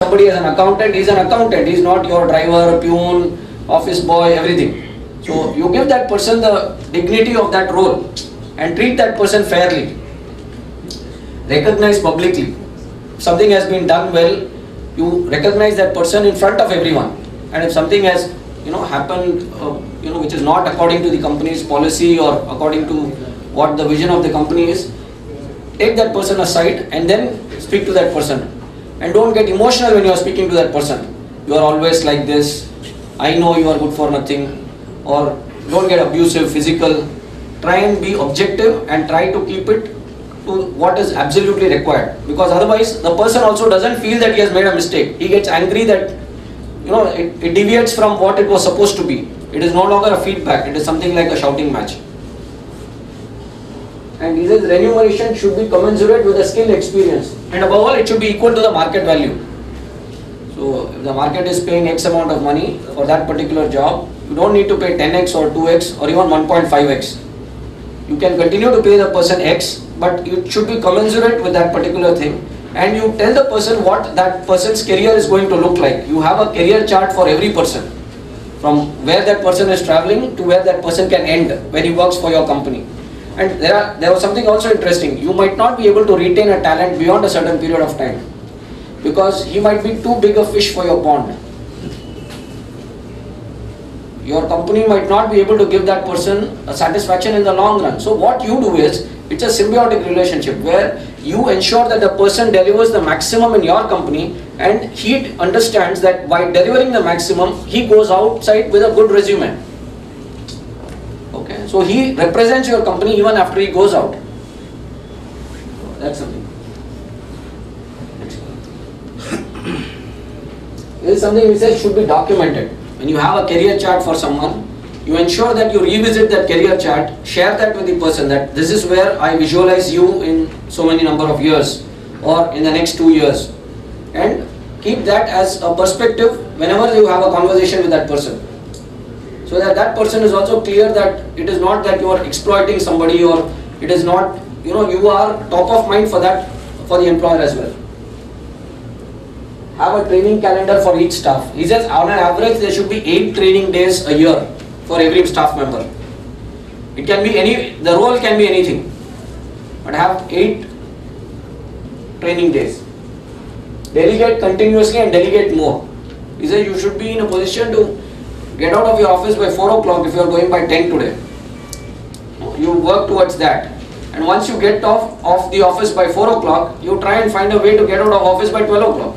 somebody as an accountant, he's an accountant, he's not your driver, peon, office boy, everything. So you give that person the dignity of that role and treat that person fairly. Recognize publicly. If something has been done well, you recognize that person in front of everyone. And if something has happened which is not according to the company's policy or according to what the vision of the company is, take that person aside and then speak to that person. And don't get emotional when you are speaking to that person. You are always like this, I know you are good for nothing, or don't get abusive, physical. Try and be objective and try to keep it to what is absolutely required, because otherwise the person also doesn't feel that he has made a mistake. He gets angry that it deviates from what it was supposed to be. It is no longer a feedback, it is something like a shouting match. And he says remuneration should be commensurate with the skill, experience, and above all it should be equal to the market value. So if the market is paying X amount of money for that particular job, you don't need to pay 10x or 2x or even 1.5x. You can continue to pay the person X, but it should be commensurate with that particular thing. And you tell the person what that person's career is going to look like. You have a career chart for every person, from where that person is traveling to where that person can end when he works for your company. And there was something also interesting. You might not be able to retain a talent beyond a certain period of time, because he might be too big a fish for your pond. Your company might not be able to give that person a satisfaction in the long run. So what you do is, it's a symbiotic relationship where you ensure that the person delivers the maximum in your company, and he understands that by delivering the maximum, he goes outside with a good resume. Okay, so he represents your company even after he goes out. That's something. This is something we say should be documented. When you have a career chart for someone, you ensure that you revisit that career chart, share that with the person, that this is where I visualize you in so many number of years or in the next 2 years, and keep that as a perspective whenever you have a conversation with that person, so that that person is also clear that it is not that you are exploiting somebody, or it is not, you are top of mind for that, for the employer as well. Have a training calendar for each staff. He says on an average there should be 8 training days a year for every staff member. It can be the role can be anything, but have 8 training days. Delegate continuously and delegate more. He says you should be in a position to get out of your office by 4 o'clock if you are going by 10 today. You work towards that. And once you get off the office by 4 o'clock, you try and find a way to get out of office by 12 o'clock.